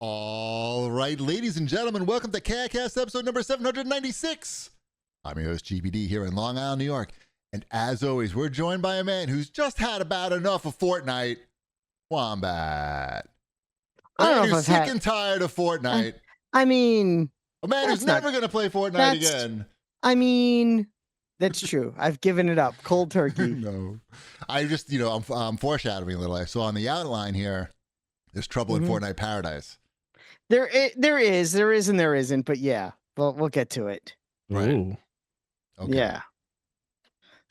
All right, ladies and gentlemen, welcome to CAGcast episode number 796. I'm your host, GPD, here in Long Island, New York. And as always, we're joined by a man who's just had about enough of Fortnite, Wombat. A man who's sick and tired of Fortnite. I mean... A man who's never going to play Fortnite again. I mean... That's true. I've given it up. Cold turkey. No. I just, I'm foreshadowing a little. So on the outline here, there's trouble in Fortnite paradise. There is, and there isn't, but yeah, we'll get to it. Right. Ooh. Okay. Yeah.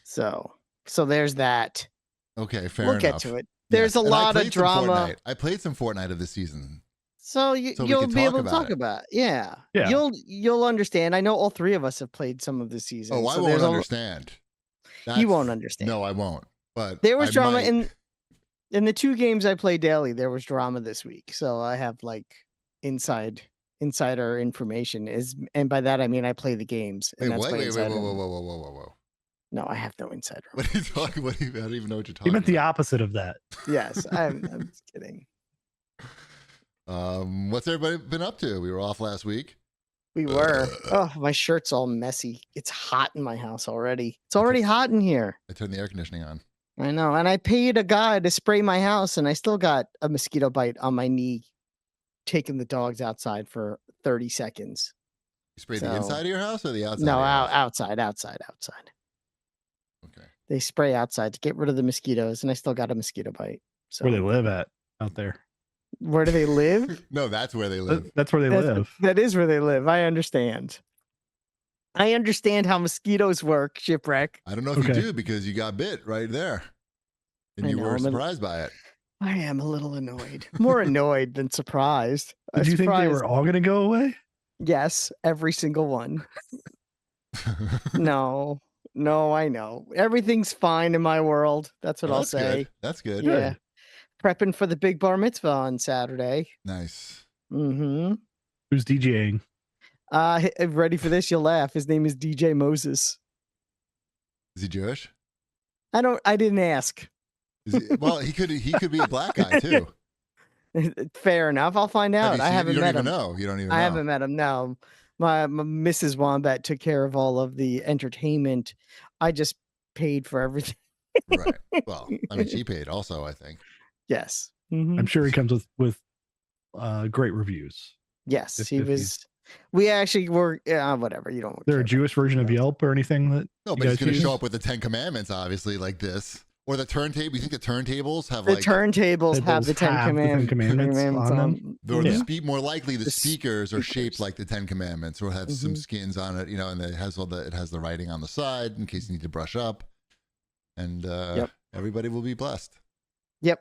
So there's that. Okay, fair enough. We'll get to it. There's a lot of drama. I played some Fortnite of this season. So you'll be able to talk about it. Yeah. You'll understand. I know all three of us have played some of this season. Oh, I won't understand. You won't understand. No, I won't. But there was drama in the two games I play daily. There was drama this week, so I have like insider information. And by that I mean I play the games. And wait, whoa. No, I have no insider. What are you talking? I don't even know what you're talking. You meant the opposite of that. Yes, I'm just kidding. What's everybody been up to? We were off last week. We were. Oh, my shirt's all messy. It's hot in my house already. It's already hot in here. I turned the air conditioning on. I know. And I paid a guy to spray my house, and I still got a mosquito bite on my knee taking the dogs outside for 30 seconds. You sprayed the inside of your house or the outside? No, outside. Okay. They spray outside to get rid of the mosquitoes, and I still got a mosquito bite. So where they live at out there. Where do they live? No, that's where they live. That's where they live. That is where they live. I understand. I understand how mosquitoes work, Shipwreck. I don't know if you do because you got bit right there. And you were surprised by it. I am a little annoyed. More annoyed than surprised. Did you think they were all going to go away? Yes, every single one. No, I know. Everything's fine in my world. That's what I'll say. Good. That's good. Yeah. Prepping for the big bar mitzvah on Saturday. Nice. Mm-hmm. Who's DJing? Ready for this? You'll laugh. His name is DJ Moses. Is he Jewish? I didn't ask. Well, he could be a black guy too. Fair enough. I'll find out. I haven't met him. You don't even know. I haven't met him. No. My Mrs. Wombat took care of all of the entertainment. I just paid for everything. Right. Well, I mean, she paid also, I think. Yes. Mm-hmm. I'm sure he comes with great reviews. Yes, he was. We actually were. Whatever. You don't. Is there a Jewish version of Yelp or anything that? No, but he's going to show up with the 10 Commandments, obviously, like this. Or the turntable. You think the turntables have the turntables have the 10 Commandments on them? Or more likely, the speakers are shaped like the 10 Commandments, or have some skins on it, and it has the writing on the side in case you need to brush up, and everybody will be blessed. Yep.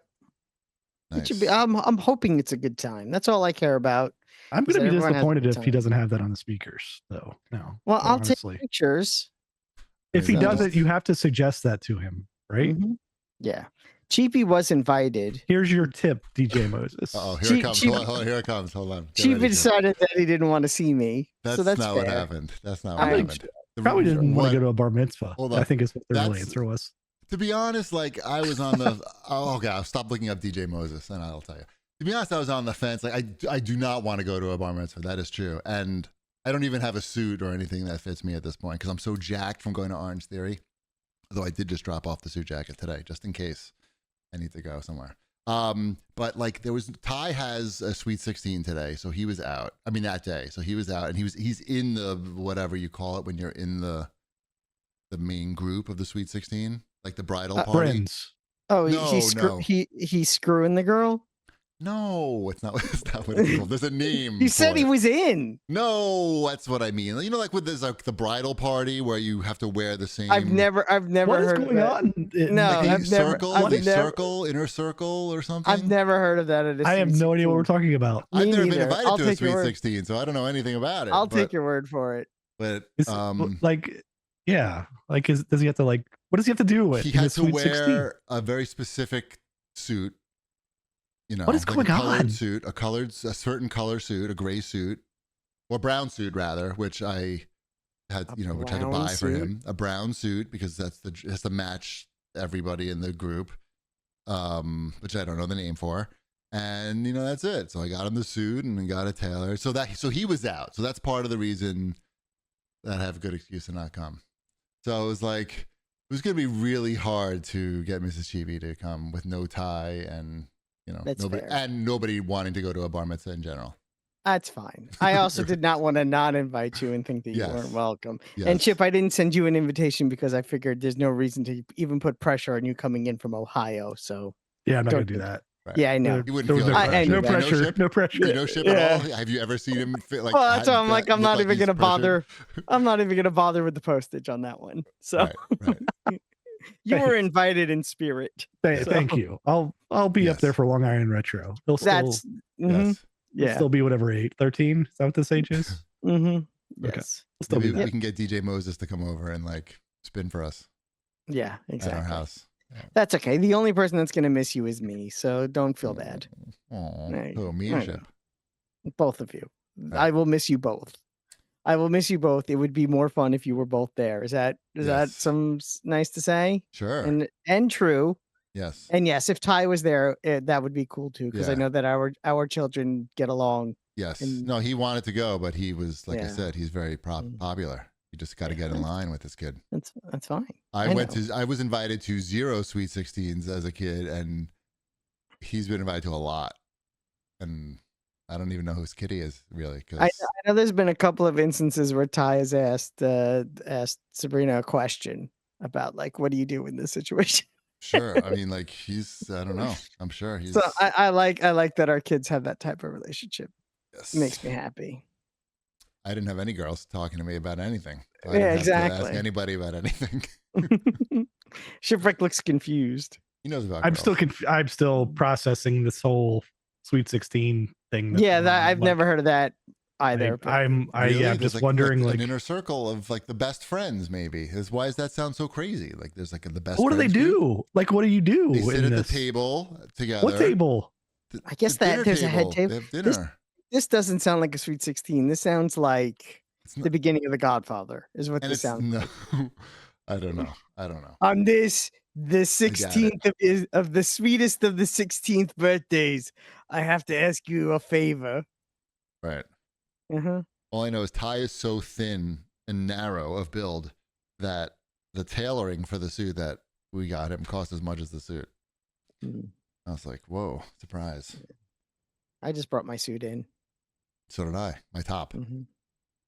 Nice. It should be. I'm hoping it's a good time. That's all I care about. I'm going to be disappointed if he doesn't have that on the speakers, though. No. Well, I'll take pictures. If he does it, you have to suggest that to him, right? Mm-hmm. Yeah. Cheapy was invited. Here's your tip, DJ Moses. Oh, here it comes. Hold on, here it comes. Hold on. Cheapy decided that he didn't want to see me. That's not fair. What happened. That's not what happened. Probably didn't want to go to a bar mitzvah. I think is what the real answer was. To be honest, like I was on the I'll stop looking up DJ Moses and I'll tell you. To be honest, I was on the fence. Like I do not want to go to a bar mitzvah. That is true. And I don't even have a suit or anything that fits me at this point because I'm so jacked from going to Orange Theory. Although I did just drop off the suit jacket today, just in case I need to go somewhere. But like Ty has a Sweet 16 today, so he was out. I mean that day, so he was out, and he's in the whatever you call it when you're in the main group of the Sweet 16, like the bridal party. Friends. Oh, no, he's screwing the girl. No, it's not what it's called. There's a name. You said he was in. No, that's what I mean. Like with this, like the bridal party where you have to wear the same. I've never what heard is going of on? No, I've never. Inner circle or something. I've never heard of that. I have no idea what we're talking about. I've never been invited to a Sweet 16, so I don't know anything about it. I'll take your word for it. But does he have to what does he have to do with? He has to wear a very specific suit. What is going on? A certain color suit, a gray suit, or brown suit rather, which I had, which I had to buy for him. A brown suit because it has to match everybody in the group, which I don't know the name for. And that's it. So I got him the suit and got it tailored. So he was out. So that's part of the reason that I have a good excuse to not come. So it was like, it was going to be really hard to get Mrs. Chibi to come with no tie and, That's nobody, fair. and nobody wanting to go to a bar mitzvah in general. That's fine. I also did not want to not invite you and think that you Yes. weren't welcome. Yes. And Chip, I didn't send you an invitation because I figured there's no reason to even put pressure on you coming in from Ohio. So Yeah, I'm not gonna Don't do do that. Right. yeah, I know. You wouldn't There was feel no like I pressure. No knew that. pressure. Ship? No pressure. You know Ship Yeah. at all? Have you ever seen him fit like? Well, that's why I'm like, I'm look not even he's gonna bother. pressured? I'm not even gonna bother with the postage on that one. So Right. you were Thanks. invited in spirit. Thank you. I'll be up there Yes. for Long Island Retro. He'll still, That's mhm, Yes. he'll yeah. still be whatever 13. Is that what this age is? Mm-hmm. Okay. Yes. He'll still be Maybe that. we can get DJ Moses to come over and like spin for us Yeah, at exactly. our house. That's okay. The only person that's gonna miss you is me, so don't feel bad. Oh, Right. me and Right. Ship. Both of you. Right. I will miss you both. I will miss you both. It would be more fun if you were both there. Is that Yes. some nice to say? Sure. And true. Yes. And yes, if Ty was there, that would be cool too, because I Yeah. know that our children get along. Yes. and- No, he wanted to go, but he was, like I Yeah. said, he's very Mm. popular. You just got to Yeah, get in that's- line with this kid. That's fine. I know. was invited to 0 Sweet 16s as a kid, and he's been invited to a lot. And I don't even know whose kid he is, really. I Cause know there's been a couple of instances where Ty has asked Sabrina a question about like, what do you do in this situation? sure. I mean, like, I don't know. I'm sure he's. So I like that our kids have that type of relationship. yes. It makes me happy. I didn't have any girls talking to me about anything. So I Yeah, didn't have to exactly. ask anybody about anything. Shipwreck looks confused. He knows about I'm girls. still I'm still processing this whole Sweet 16 thing. that's Yeah, going on. I've Like, never heard of that either. but- I'm Really? yeah, I'm There's just wondering an like inner circle of like the best friends, maybe. Why does that sound so crazy? Like there's like the best. what do they friends group? do? Like what do you do? They sit in at this? the table together. What table? I guess The that dinner there's a head table. They have dinner. This doesn't sound like a Sweet 16. This sounds like It's not, the beginning of The Godfather, is what and this it's sounds no. like. I don't know. I don't know. On this, the 16th of the sweetest of the 16th birthdays, I have to ask you a favor. Right. Uh-huh. All I know is Ty is so thin and narrow of build that the tailoring for the suit that we got him cost as much as the suit. Mm. I was like, whoa, surprise. I just brought my suit in. So did I. My top. Mhm.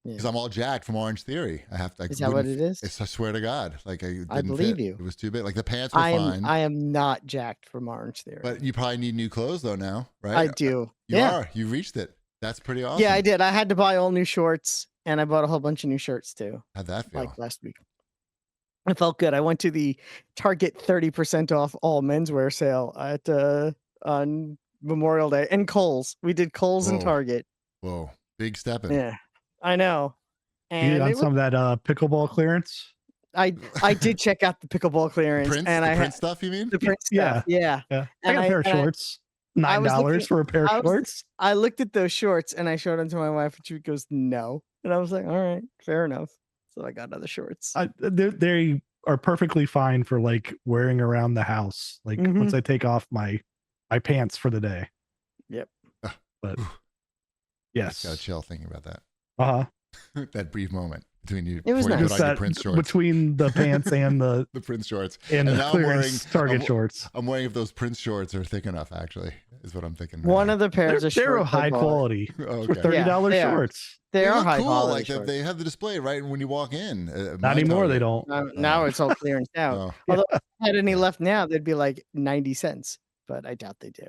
Yeah. Because I'm all jacked from Orange Theory. I have to. Is that what it is? I swear to God, like I didn't believe fit. you. It was too big. Like the pants were fine. I am not jacked from Orange Theory. But you probably need new clothes though now, right? I do. You yeah. are. You reached it. That's pretty awesome. Yeah, I did. I had to buy all new shorts, and I bought a whole bunch of new shirts too. How'd that feel? Like last week. I felt good. I went to the Target 30% off all menswear sale at on Memorial Day and Kohl's. We did Kohl's and Whoa. Target. Whoa, big stepping. Yeah, I know. You And on it was- some of that pickleball clearance? I did check out the pickleball clearance, Prince, and the I Prince had stuff. You mean? the Prince stuff. Yeah. Yeah. I And got a pair of and shorts. I was $9 looking- for a pair I of was- shorts. I looked at those shorts and I showed them to my wife, and she goes, "No," and I was like, "All right, fair enough." So I got other shorts. They are perfectly fine for like wearing around the house. Like Mhm. once I take off my pants for the day. Yep. But Got a yes. chill thinking about that. Uh-huh. That brief moment between you. It was before you nice. put on your That Prince shorts. between the pants and the Prince shorts. and the now I'm wearing- clearance Target I'm- shorts. I'm wondering if those Prince shorts are thick enough. Actually, is what I'm thinking. One of the pairs They're of shorts of high quality Oh, for okay. $30 they are. shorts. They are look high cool. quality Like shorts. they have the display right when you walk in. Not anymore. They don't. Now it's all clearance out. Oh, Although if I had any left now, they'd be like 90 cents, but I doubt they do.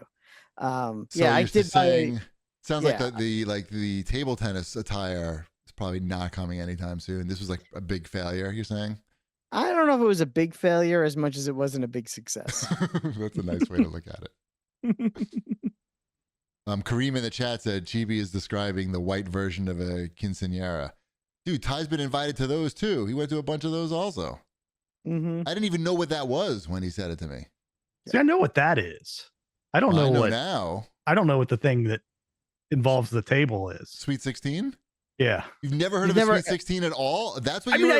so Yeah, I you're did buy. saying. Sounds yeah. like the table tennis attire is probably not coming anytime soon. This was like a big failure. You're saying? I don't know if it was a big failure as much as it wasn't a big success. That's a nice way to look at it. Kareem in the chat said Chibi is describing the white version of a quinceañera. Dude, Ty's been invited to those too. He went to a bunch of those also. hmm I didn't even know what that was when he said it to me. See, I know what that is. I don't Well, know I know what now. I don't know what the thing that involves the table is. Sweet 16? Yeah. You've never heard You've of never- a Sweet 16 at all? That's what I you mean,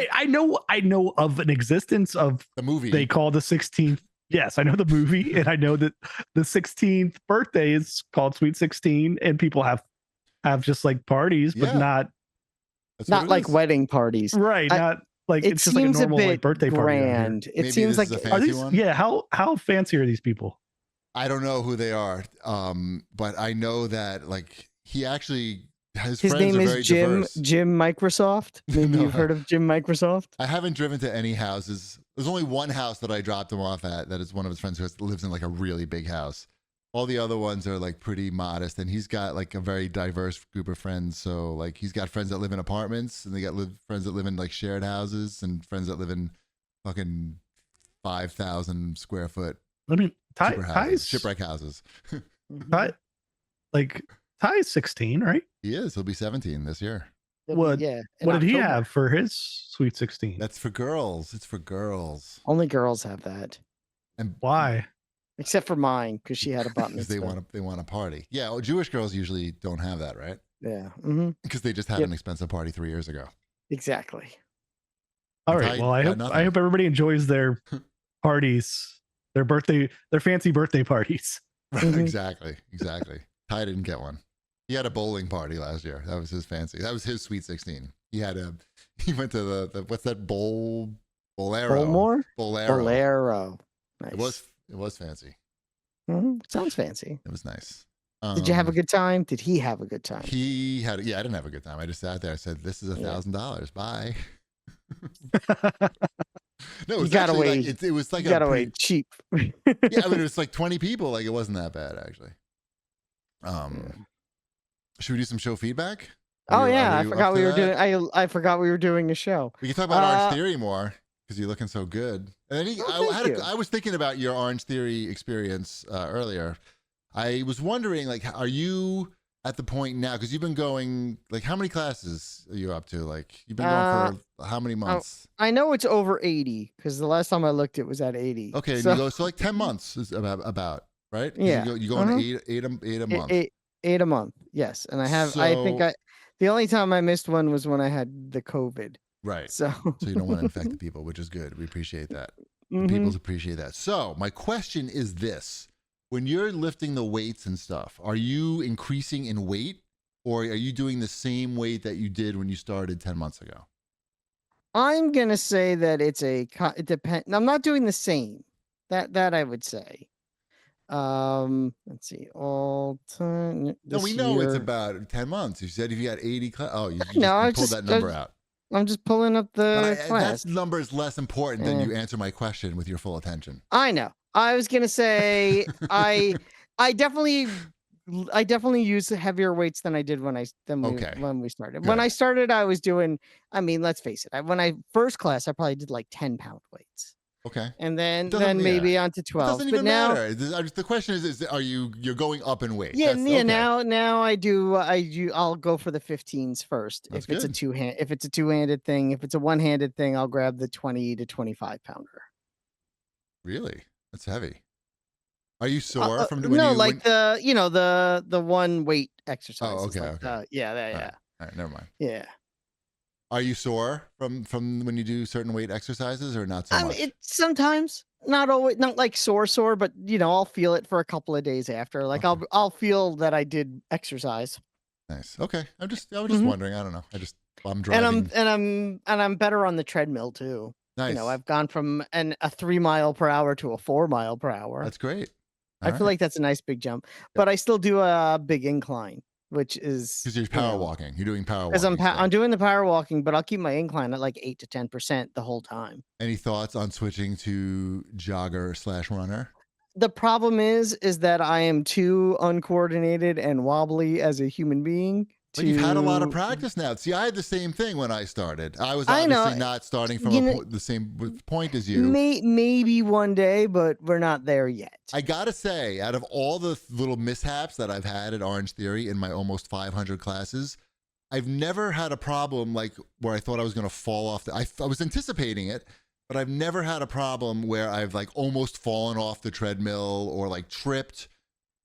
were I know of an existence of the movie. they call the 16th Yes, I know the movie, and I know that the 16th birthday is called Sweet 16, and people have just like parties, but Yeah. not That's what Not it like is. wedding parties. right, not like It it's just like a seems normal bit like birthday party around here. grand. It Maybe seems this like is a Are fancy these? one. Yeah, how fancy are these people? I don't know who they are, but I know that like he actually his his friends name are is very Jim diverse. Microsoft. Maybe No. you've heard of Jim Microsoft. I haven't driven to any houses. There's only one house that I dropped him off at. That is one of his friends who lives in like a really big house. All the other ones are like pretty modest, and he's got like a very diverse group of friends. So like he's got friends that live in apartments, and they got friends that live in like shared houses, and friends that live in fucking 5,000 square foot I mean, super houses, Ty's shipwreck houses. Ty, like Ty's 16, right? He is. He'll be 17 this year. What- Yeah. in What did he October. have for his Sweet 16? That's for girls. It's for girls. Only girls have that, And Why? except for mine because she had a bat because mitzvah. they want to party. Yeah, well, Jewish girls usually don't have that, right? Yeah. Because they just had Yep. an expensive party 3 years ago. Exactly. All Ty right. Well, I got hope nothing. everybody enjoys their parties, their fancy birthday parties. Mhm. Exactly. Ty didn't get one. He had a bowling party last year. That was his fancy. That was his Sweet 16. He went to the what's that bolero? Bolmore? Bolero. Nice. It was fancy. Sounds fancy. It was nice. Did you have a good time? Did he have a good time? He had. Yeah, I didn't have a good time. I just sat there. I said, "This is $1,000. Bye." No, it was gotta actually wait. like it was like You got a away pretty, cheap. yeah. I mean, it was like 20 people. Like it wasn't that bad actually. Should we do some show feedback? Oh yeah, Are I you forgot up we to were that? doing. I forgot we were doing a show. We can talk about Orange Theory more because you're looking so good. And then thank you. I was thinking about your Orange Theory experience earlier. I was wondering, like, are you at the point now? Because you've been going, like, how many classes are you up to? Like, you've been going for how many months? I know it's over 80 because the last time I looked, it was at 80. Okay, so, and you go like 10 months is about right? 'Cause Yeah. you go on eight a month. eight a month. Yes, and I have. I think So- the only time I missed one was when I had the COVID. Right. So, So you don't want to infect the people, which is good. We appreciate that. The Mhm. peoples appreciate that. So my question is this: when you're lifting the weights and stuff, are you increasing in weight, or are you doing the same weight that you did when you started 10 months ago? I'm gonna say that it depends. I'm not doing the same. That I would say. Let's see. All time. No, we know it's about 10 months. You said if you had 80 you pulled that number out. I'm just pulling up the But class. that number is less important than you answer my question with your full attention. I know. I was gonna say I definitely use heavier weights than I did when we started. Good. When I started, I was doing. I mean, let's face it. When I first class, I probably did like 10-pound weights, Okay. and then Doesn't- maybe onto It 12. doesn't But even now, matter. The question is are you're going up in weight? yeah, That's- yeah. okay. Now I'll go for the 15s first. That's if it's good. if it's a two-handed thing, if it's a one-handed thing, I'll grab the 20 to 25 pounder. Really? That's heavy. Are you sore from when no, you like the one weight exercise. okay, like, okay. Yeah. All right, never mind. Yeah. Are you sore from when you do certain weight exercises or not so much? It sometimes, not always, not like sore, but I'll feel it for a couple of days after. Like Okay. I'll feel that I did exercise. Nice. Okay. I was just Mhm. wondering. I don't know. I'm driving. And I'm better on the treadmill too. Nice. I've gone from a 3 mile per hour to a 4 mile per hour. That's great. I feel like that's a nice big jump, but I still do a big incline, which is because you're power walking. You're doing power walking. Because I'm stuff. doing the power walking, but I'll keep my incline at like 8 to 10% the whole time. Any thoughts on switching to jogger/runner? The problem is that I am too uncoordinated and wobbly as a human being. But you've had a lot of practice now. See, I had the same thing when I started. I was I know. obviously not starting from the same point as you. Maybe one day, but we're not there yet. I gotta say, out of all the little mishaps that I've had at Orange Theory in my almost 500 classes, I've never had a problem like where I thought I was going to fall off. I was anticipating it, but I've never had a problem where I've like almost fallen off the treadmill or like tripped,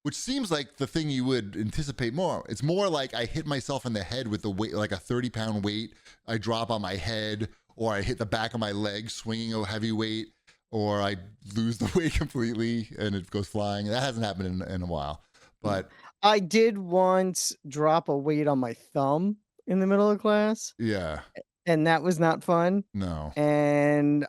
which seems like the thing you would anticipate more. It's more like I hit myself in the head with the weight, like a 30-pound weight. I drop on my head, or I hit the back of my leg swinging a heavy weight, or I lose the weight completely and it goes flying. That hasn't happened in a while, but I did once drop a weight on my thumb in the middle of class, yeah, and that was not fun. no. And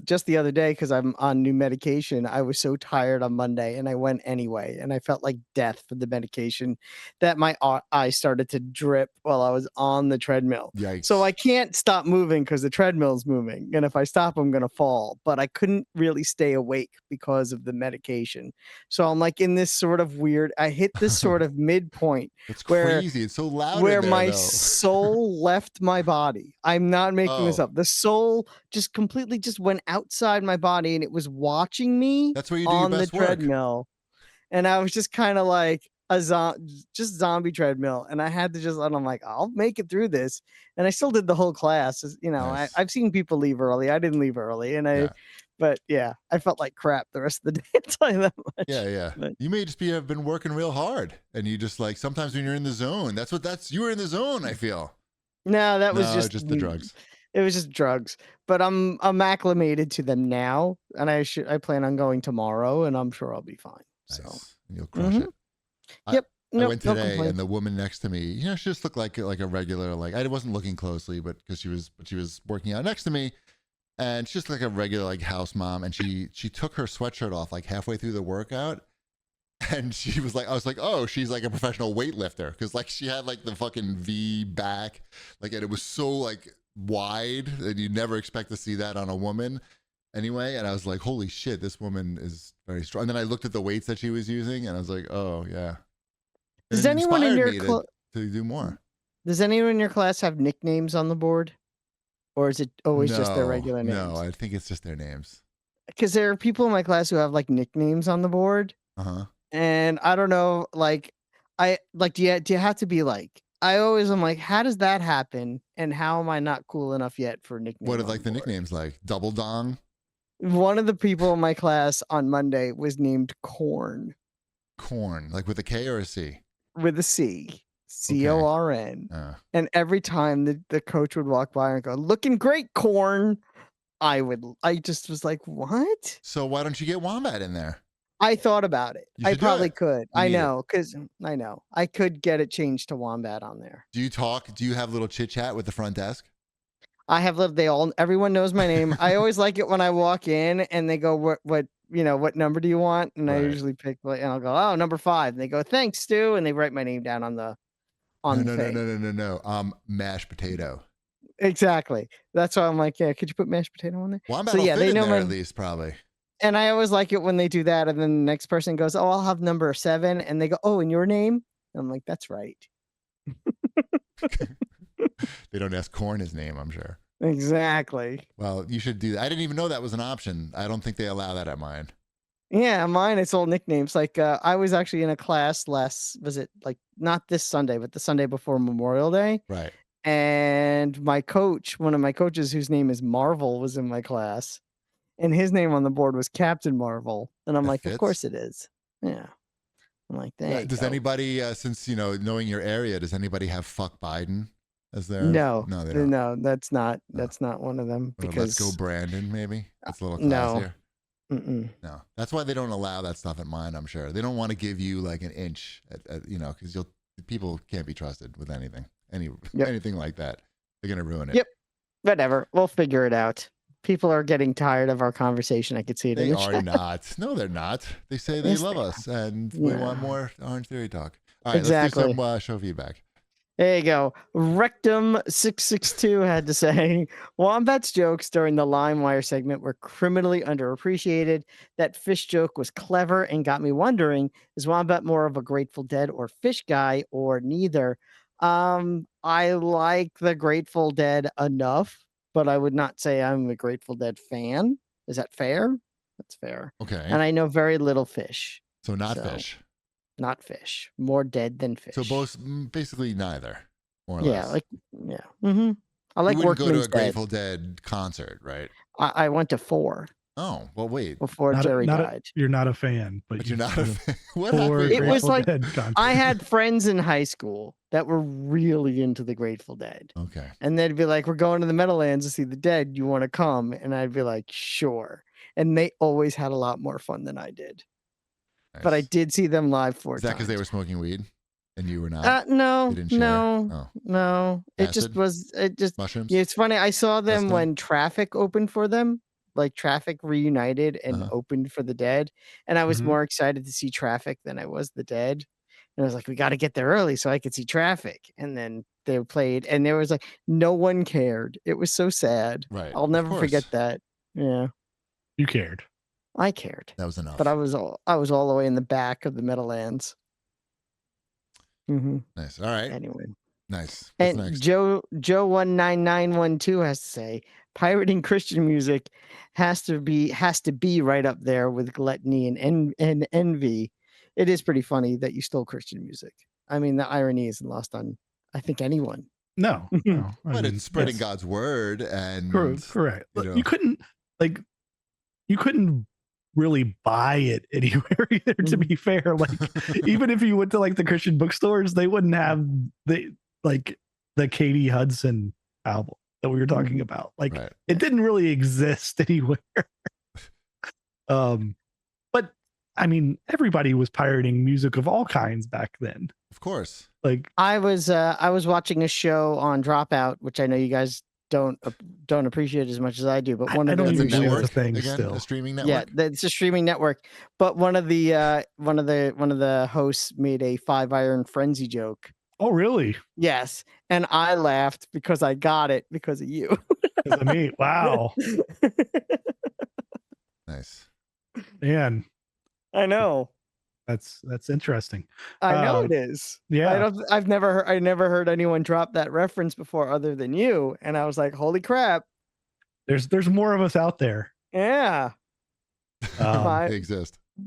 just the other day, because I'm on new medication, I was so tired on Monday and I went anyway, and I felt like death for the medication that my eye started to drip while I was on the treadmill. Yikes. So I can't stop moving because the treadmill's moving, and if I stop, I'm gonna fall. But I couldn't really stay awake because of the medication. So I'm like in this sort of weird, I hit this sort of midpoint It's where crazy. It's so loud where in there, my though. soul left my body. I'm not making this Oh. up. The soul just completely just went outside my body, and it was watching me That's where you do your on the best work. treadmill. And I was just kind of like just zombie treadmill. And I had to and I'm like, I'll make it through this. And I still did the whole class. You know, Nice. I've seen people leave early. I didn't leave early. And but yeah, I felt like crap the rest of the day. I'll tell you that much. Yeah. But, You may just have been working real hard, and you just like sometimes when you're in the zone, you were in the zone. I feel. no, that was No, just the drugs. It was just drugs, but I'm acclimated to them now, and I plan on going tomorrow, and I'm sure I'll be fine. Nice. So You'll crush it. Yep. I went no today, complaints. and the woman next to me, you know, she just looked like a regular, like I wasn't looking closely, but because she was working out next to me, and she's just like a regular like house mom, and she took her sweatshirt off like halfway through the workout, and she was like, I was like, oh, she's like a professional weightlifter, because like she had like the fucking V back, like, and it was so like wide, and you never expect to see that on a woman. Anyway, and I was like, holy shit, this woman is very strong. And then I looked at the weights that she was using, and I was like, oh yeah. Does It anyone in inspired your me to do more? Does anyone in your class have nicknames on the board, or is it always just their No, regular names? No, I think it's just their names. Because there are people in my class who have like nicknames on the board, and I don't know, like do you have to be like? I always am like, how does that happen? And how am I not cool enough yet for nicknames? What are like the nicknames like? Double Dong? One of the people in my class on Monday was named Corn. Corn, like with a K or a C? With a C. Corn. And every time the coach would walk by and go, looking great, Corn, I just was like, what? So why don't you get Wombat in there? I thought about it. I probably could. I know, because I know. I could get it changed to Wombat on there. Do you talk? Do you have a little chit chat with the front desk? I have lived. Everyone knows my name. I always like it when I walk in and they go, what number do you want? And I usually pick, and I'll go, oh, number 5. And they go, thanks, Stu. And they write my name down on the thing. No. Mashed potato. Exactly. That's why I'm like, yeah, could you put mashed potato on there? Wombat will fit in there at least, probably. And I always like it when they do that. And then the next person goes, oh, I'll have number 7. And they go, oh, and your name? And I'm like, that's right. They don't ask Corn his name, I'm sure. Exactly. Well, you should do that. I didn't even know that was an option. I don't think they allow that at mine. Yeah, mine, it's all nicknames. Like I was actually in a class not this Sunday, but the Sunday before Memorial Day. Right. And one of my coaches, whose name is Marvel, was in my class. And his name on the board was Captain Marvel. And I'm like, of course it is. Yeah. I'm like, does anybody, since, knowing your area, does anybody have fuck Biden as their? No, they don't. No, that's not one of them. Because Let's go Brandon, maybe? That's a little classier. No. No. That's why they don't allow that stuff at mine, I'm sure. They don't want to give you like an inch, because people can't be trusted with anything. Anything like that. They're going to ruin it. Yep. Whatever. We'll figure it out. People are getting tired of our conversation. I could see it. They in the are chat. not. No, they're not. They say they love us, and we want more Orange Theory talk. All right, exactly. Let's do some show feedback. There you go. Rectum662 had to say, Wombat's jokes during the LimeWire segment were criminally underappreciated. That fish joke was clever and got me wondering, is Wombat more of a Grateful Dead or Fish guy, or neither? I like the Grateful Dead enough, but I would not say I'm a Grateful Dead fan. Is that fair? That's fair. Okay. And I know very little Fish. So Fish. Not Fish. More Dead than Fish. So basically neither, more or less. Mm-hmm. I like you wouldn't go to a Dead. Grateful Dead concert, right? I went to 4. Oh, well, wait. before Jerry died. You're not a fan, but You're not a fan. What for happened? It was Grateful like- Dead concert. I had friends in high school that were really into the Grateful Dead. Okay. And they'd be like, we're going to the Meadowlands to see the Dead. You want to come? And I'd be like, sure. And they always had a lot more fun than I did. Nice. But I did see them live 4 Is that times. because they were smoking weed and you were not? No, You didn't share? no, Oh. no. It just Acid? was, Mushrooms? yeah, it's funny. I saw them Custom? when Traffic opened for them, like Traffic reunited and Uh-huh. opened for the Dead. And I was Mhm. more excited to see Traffic than I was the Dead. And I was like, we got to get there early so I could see Traffic. And then they played, and there was like, no one cared. It was so sad. Right. I'll of never forget course. that. Yeah, You cared. I cared, That was enough. but I was all the way in the back of the Meadowlands. Nice. All right. Anyway. Nice. What's And next? Joe 19912 has to say, pirating Christian music has to be right up there with gluttony and envy. It is pretty funny that you stole Christian music. I mean, the irony isn't lost on, I think, anyone. No. I But mean, it's spreading yes. God's word and Correct. you But know. you couldn't really buy it anywhere either, to be fair. Like, even if you went to like the Christian bookstores, they wouldn't have the Katie Hudson album that we were talking about. Like, Right. it didn't really exist anywhere. But I mean, everybody was pirating music of all kinds back then. Of course. Like, I was watching a show on Dropout, which I know you guys don't appreciate as much as I do, but one I of don't the even It's believe network it's a thing again, still. a streaming yeah, network. it's a streaming network. But one of the hosts made a 5-iron frenzy joke. oh, really? Yes, and I laughed because I got it because of you. Because I mean, wow, Nice. man, I know. that's interesting. I know it is. Yeah, I never heard anyone drop that reference before other than you, and I was like, holy crap. there's more of us out there. Yeah. Um, Five- They exist. It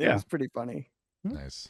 Yeah. was pretty funny. Nice.